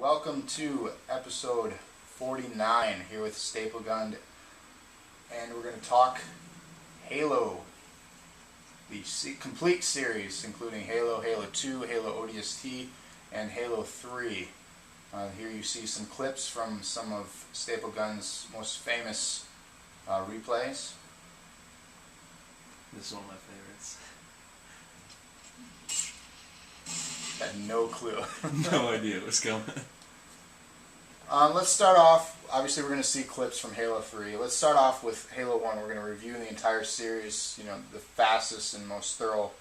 welcome to episode 49 here with Staple Gun, and we're going to talk Halo, the complete series, including Halo, Halo 2, Halo ODST, and Halo 3. Here you see some clips from some of Staple Gun's most famous replays. This is one of my favorites. Had no clue. No idea what was coming. Let's start off, obviously we're going to see clips from Halo 3. Let's start off with Halo 1. We're going to review the entire series, the fastest and most thorough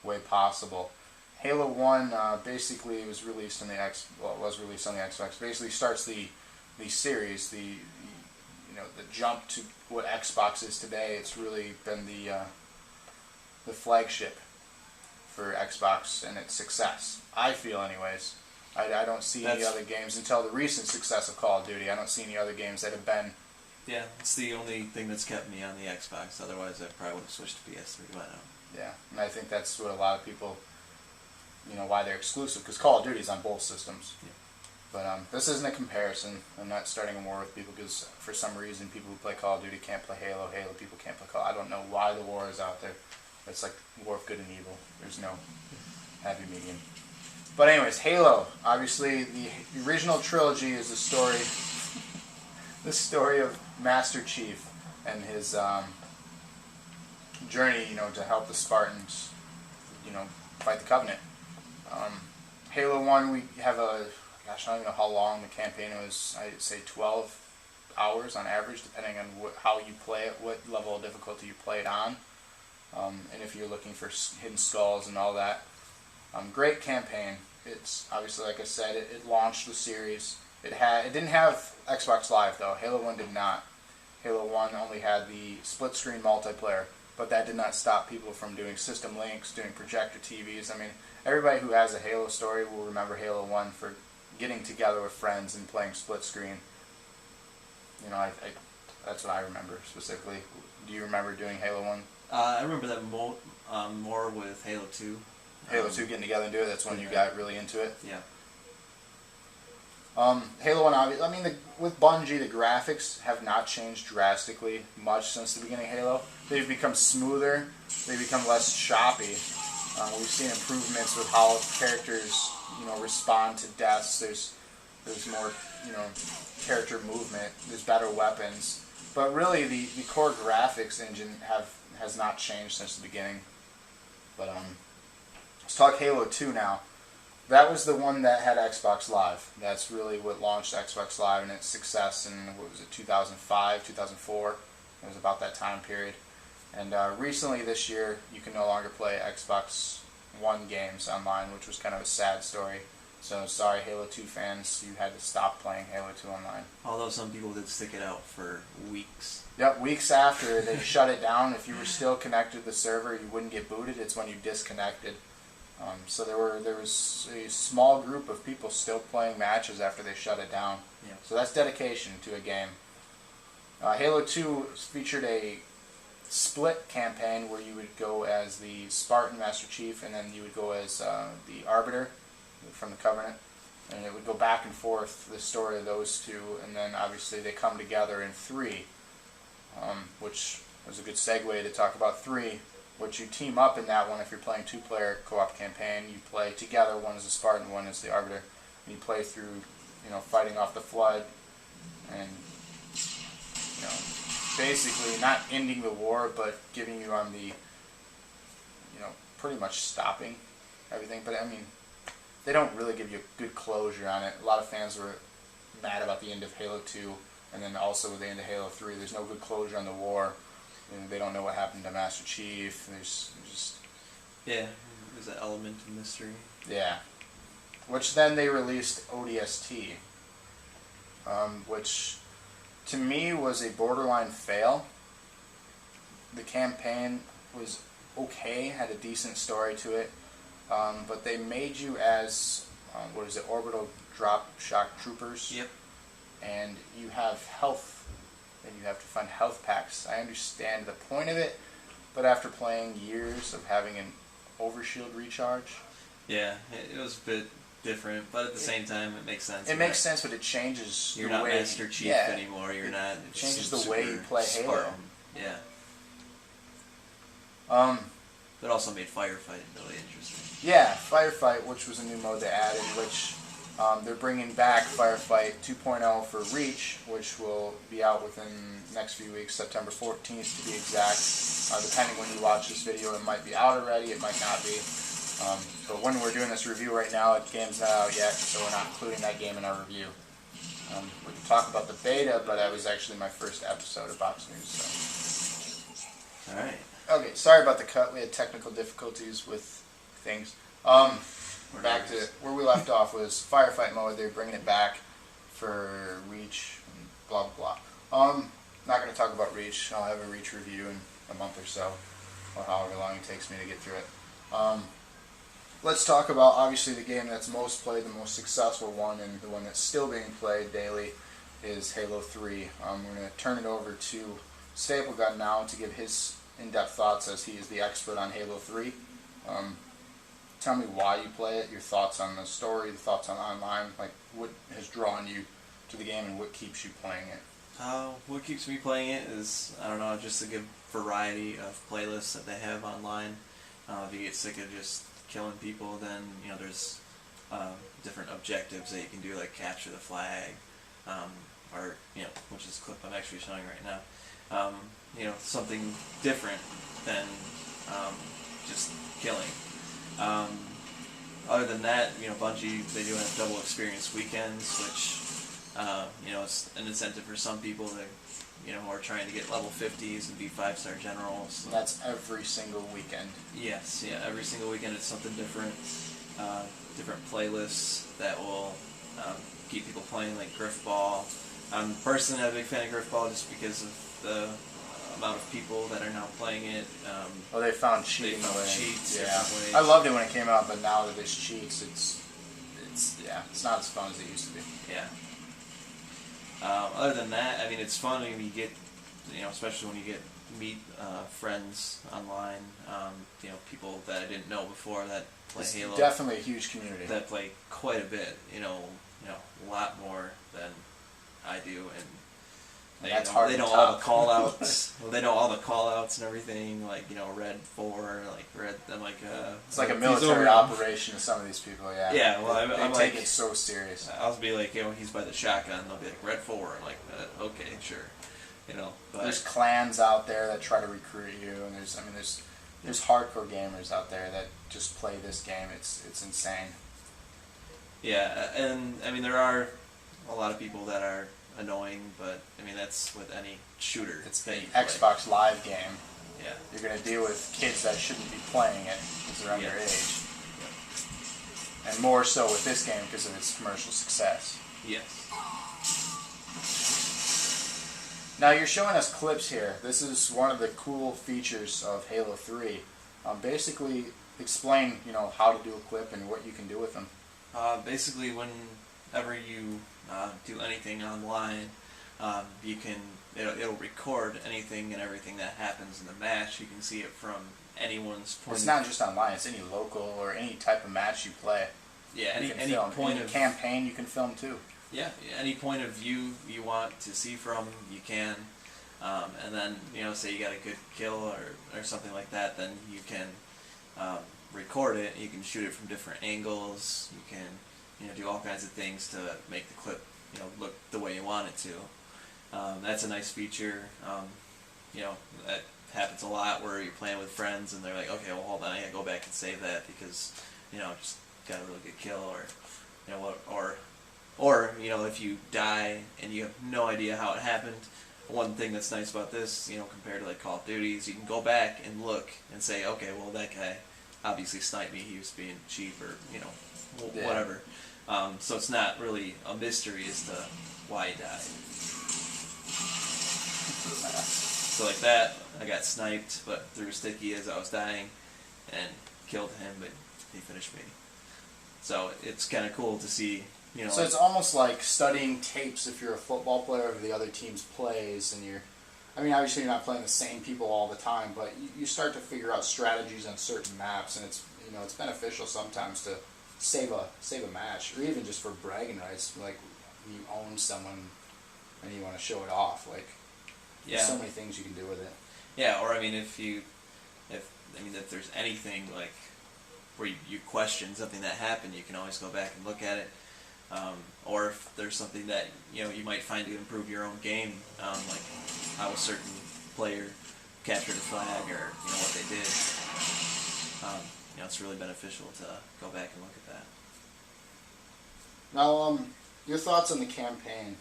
way possible. Halo 1 basically was released on the Xbox. Basically starts the series, the jump to what Xbox is today. It's really been the flagship for Xbox and its success. I feel, anyways. I don't see any other games until the recent success of Call of Duty. I don't see any other games that have been. Yeah, it's the only thing that's kept me on the Xbox. Otherwise, I probably would have switched to PS3 by now. Yeah, and I think that's what a lot of people, why they're exclusive, because Call of Duty is on both systems. Yeah. But this isn't a comparison. I'm not starting a war with people because for some reason people who play Call of Duty can't play Halo. Halo people can't play Call. I don't know why the war is out there. It's like war of good and evil. There's no happy medium. But anyways, Halo. Obviously, the original trilogy is the story of Master Chief and his journey, to help the Spartans, fight the Covenant. Halo 1, we have I don't even know how long the campaign was. I'd say 12 hours on average, depending on how you play it, what level of difficulty you play it on. And if you're looking for hidden skulls and all that. Great campaign. It's obviously, like I said, it launched the series. It didn't have Xbox Live though. Halo 1 did not. Halo 1 only had the split screen multiplayer, but that did not stop people from doing system links, doing projector TVs. I mean, everybody who has a Halo story will remember Halo 1 for getting together with friends and playing split screen. That's what I remember specifically. Do you remember doing Halo 1? I remember that more with Halo 2. Halo 2 getting together and do it, that's when you got really into it? Yeah. Halo 1, with Bungie, the graphics have not changed drastically much since the beginning of Halo. They've become smoother, they've become less choppy. We've seen improvements with how characters, respond to deaths. There's more, character movement, there's better weapons. But really, the core graphics engine has not changed since the beginning. But let's talk Halo 2 now. That was the one that had Xbox Live. That's really what launched Xbox Live and its success in, 2005, 2004. It was about that time period. And recently this year, you can no longer play Xbox One games online, which was kind of a sad story. So sorry, Halo 2 fans, you had to stop playing Halo 2 online. Although some people did stick it out for weeks. Yep, weeks after they shut it down. If you were still connected to the server, you wouldn't get booted. It's when you disconnected. So there was a small group of people still playing matches after they shut it down. Yeah. So that's dedication to a game. Halo 2 featured a split campaign where you would go as the Spartan Master Chief and then you would go as the Arbiter from the Covenant. And it would go back and forth, the story of those two, and then obviously they come together in 3, which was a good segue to talk about 3. Which you team up in that one if you're playing 2-player co-op campaign. You play together, one is the Spartan, one is the Arbiter. And you play through, fighting off the Flood and, basically not ending the war, but giving you on the, pretty much stopping everything. But they don't really give you a good closure on it. A lot of fans were mad about the end of Halo 2, and then also the end of Halo 3. There's no good closure on the war. They don't know what happened to Master Chief. There's just... Yeah, there's that element of mystery. Yeah. Which then they released ODST, which to me was a borderline fail. The campaign was okay, had a decent story to it, but they made you as, orbital drop shock troopers. Yep. And you have health. And you have to find health packs. I understand the point of it, but after playing years of having an overshield recharge, Yeah, it was a bit different, but at the same time, it makes sense. It makes sense, but it changes You're the not way... Master Chief yeah, anymore. You're not... It changes some the way you super play Halo. Spartan. Yeah. Um, It also made firefighting really interesting. yeah, Firefight, which was a new mode they added, which they're bringing back Firefight 2.0 for Reach, which will be out within the next few weeks, September 14th to be exact. Depending when you watch this video, it might be out already, it might not be. But when we're doing this review right now, the game's not out yet, so we're not including that game in our review. We can talk about the beta, but that was actually my first episode of Box News. So. Alright. Okay, sorry about the cut. We had technical difficulties with things. Back to where we left off was Firefight mode. They're bringing it back for Reach and blah blah blah. Not going to talk about Reach. I'll have a Reach review in a month or so, or however long it takes me to get through it. Let's talk about obviously the game that's most played, the most successful one, and the one that's still being played daily is Halo 3. We're going to turn it over to Staplegun now to give his in-depth thoughts, as he is the expert on Halo 3. Tell me why you play it, your thoughts on the story, the thoughts on online, like what has drawn you to the game and what keeps you playing it. What keeps me playing it is, I don't know, just a good variety of playlists that they have online. If you get sick of just killing people, then there's different objectives that you can do, like capture the flag, or which is the clip I'm actually showing right now. Something different than just killing. Other than that, Bungie, they do have double experience weekends, which it's an incentive for some people that who are trying to get level 50s and be 5-star generals. And that's every single weekend. Yes, yeah, every single weekend it's something different. Different playlists that will keep people playing, like Griffball. I'm personally not a big fan of Griffball just because of the amount of people that are now playing it. They found cheating ways. Cheats, yeah. different ways. I loved it when it came out, but now that there's cheats, it's not as fun as it used to be. Yeah. Other than that, I mean, it's fun when you get, especially when you meet friends online. People that I didn't know before that play It's Halo. Definitely a huge community. That play quite a bit. A lot more than I do, and that's hard they to know top. all the call-outs. Well, they know all the call-outs and everything, like, Red 4, like, Red, I'm like, it's like a military operation to some of these people, yeah. Yeah, well, they I'm take like, it so serious. I'll be like, he's by the shotgun, they'll be like, Red 4, I'm like, okay, sure, but there's clans out there that try to recruit you, and there's hardcore gamers out there that just play this game. It's insane. Yeah, and, there are a lot of people that are annoying, but that's with any shooter. It's the Xbox Live game. Yeah. You're going to deal with kids that shouldn't be playing it because they're underage. Yep. And more so with this game because of its commercial success. Yes. Now you're showing us clips here. This is one of the cool features of Halo 3. Basically explain, how to do a clip and what you can do with them. Basically, whenever you do anything online, you can it'll record anything and everything that happens in the match. You can see it from anyone's point. It's not just online; it's any local or any type of match you play. Yeah, any point of campaign you can film too. Yeah, any point of view you want to see from, you can. And then say you got a good kill or something like that, then you can record it. You can shoot it from different angles. You can do all kinds of things to make the clip look the way you want it to. That's a nice feature. That happens a lot where you're playing with friends and they're like, okay, well, hold on, I gotta go back and save that because just got a really good kill, or if you die and you have no idea how it happened. One thing that's nice about this, compared to like Call of Duty, is you can go back and look and say, okay, well, that guy obviously sniped me. He was being cheap, or whatever. So it's not really a mystery as to why he died. So like that, I got sniped, but threw a sticky as I was dying, and killed him, but he finished me. So it's kind of cool to see. So it's almost like studying tapes if you're a football player of the other team's plays, and obviously you're not playing the same people all the time, but you start to figure out strategies on certain maps, and it's beneficial sometimes to save a match, or even just for bragging rights, like you own someone and you want to show it off. Like, there's so many things you can do with it. Yeah, or I mean, if there's anything like where you question something that happened, you can always go back and look at it. Or if there's something that you might find to improve your own game, like how a certain player captured a flag, or what they did. It's really beneficial to go back and look at that. Now, your thoughts on the campaign?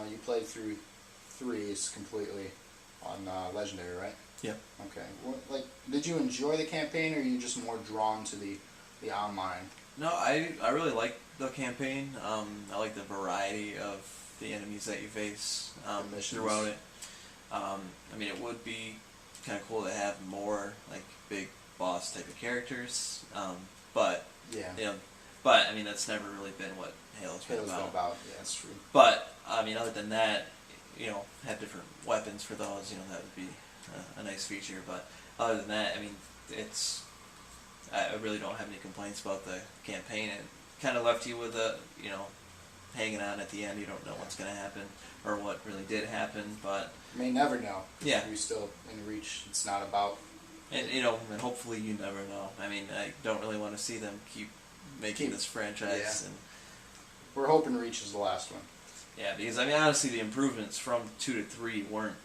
You played through 3s completely on Legendary, right? Yeah. Okay. Did you enjoy the campaign, or are you just more drawn to the online? No, I really like the campaign. I like the variety of the enemies that you face throughout it. It would be kind of cool to have more like big boss type of characters, but that's never really been what Halo's been about. Yeah, that's true. But other than that, have different weapons for those. That would be a nice feature. But other than that, I really don't have any complaints about the campaign. It kind of left you with hanging on at the end. You don't know what's going to happen or what really did happen, but you may never know. Yeah, you're still in Reach. It's not about. And and hopefully you never know. I don't really want to see them keep making this franchise. Yeah. And we're hoping Reach is the last one. Yeah, because honestly, the improvements from 2 to 3 weren't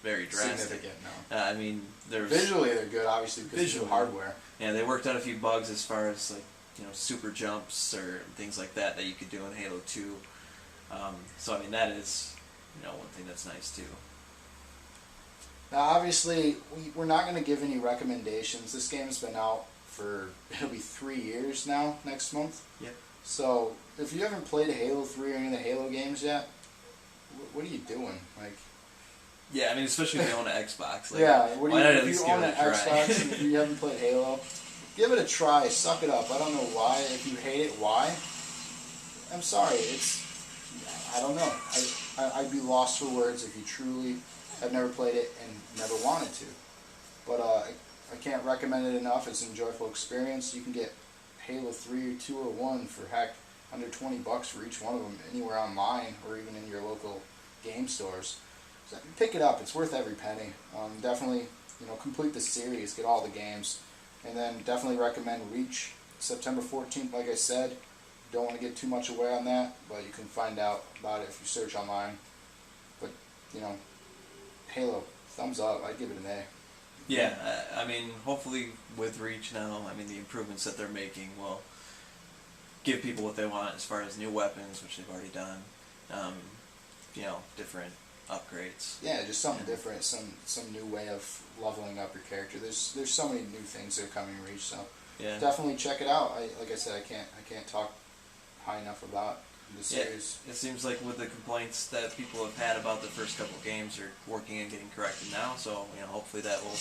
very drastic. Significant, no. There's visually they're good, obviously, because of the hardware. Yeah, they worked out a few bugs as far as super jumps or things like that you could do in Halo 2. So that is one thing that's nice too. Now, obviously, we're not going to give any recommendations. This game's been out it'll be 3 years now, next month. Yep. So, if you haven't played Halo 3 or any of the Halo games yet, what are you doing? Yeah, especially if you own an Xbox. If you own an Xbox and if you haven't played Halo, give it a try. Suck it up. I don't know why. If you hate it, why? I'm sorry. I don't know. I'd be lost for words if you truly have never played it and never wanted to. But I can't recommend it enough. It's an enjoyable experience. You can get Halo 3 or 2 or 1 for under $20 for each one of them anywhere online or even in your local game stores. So pick it up. It's worth every penny. Definitely, complete the series, get all the games, and then definitely recommend Reach. September 14th, like I said. Don't want to get too much away on that, but you can find out about it if you search online. But Halo, thumbs up. I'd give it an A. Yeah, hopefully with Reach now, the improvements that they're making will give people what they want as far as new weapons, which they've already done. Different upgrades. Yeah, just something different, some new way of leveling up your character. There's so many new things that are coming in Reach, so definitely check it out. Like I said, I can't talk high enough about the series. It seems like with the complaints that people have had about the first couple games are working and getting corrected now, so hopefully that will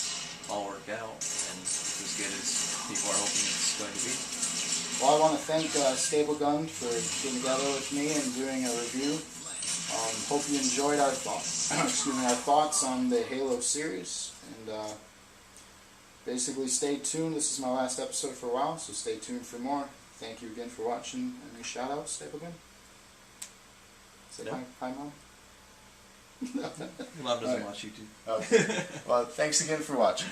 all work out and it's as good as people are hoping it's going to be. Well, I want to thank Stable Gun for getting together with me and doing a review. Hope you enjoyed our thoughts. Our thoughts on the Halo series, and basically stay tuned. This is my last episode for a while, so stay tuned for more. Thank you again for watching. Any shout outs, Stable Gun? Say hi, Mom. Mom doesn't watch YouTube. Okay. Well, thanks again for watching.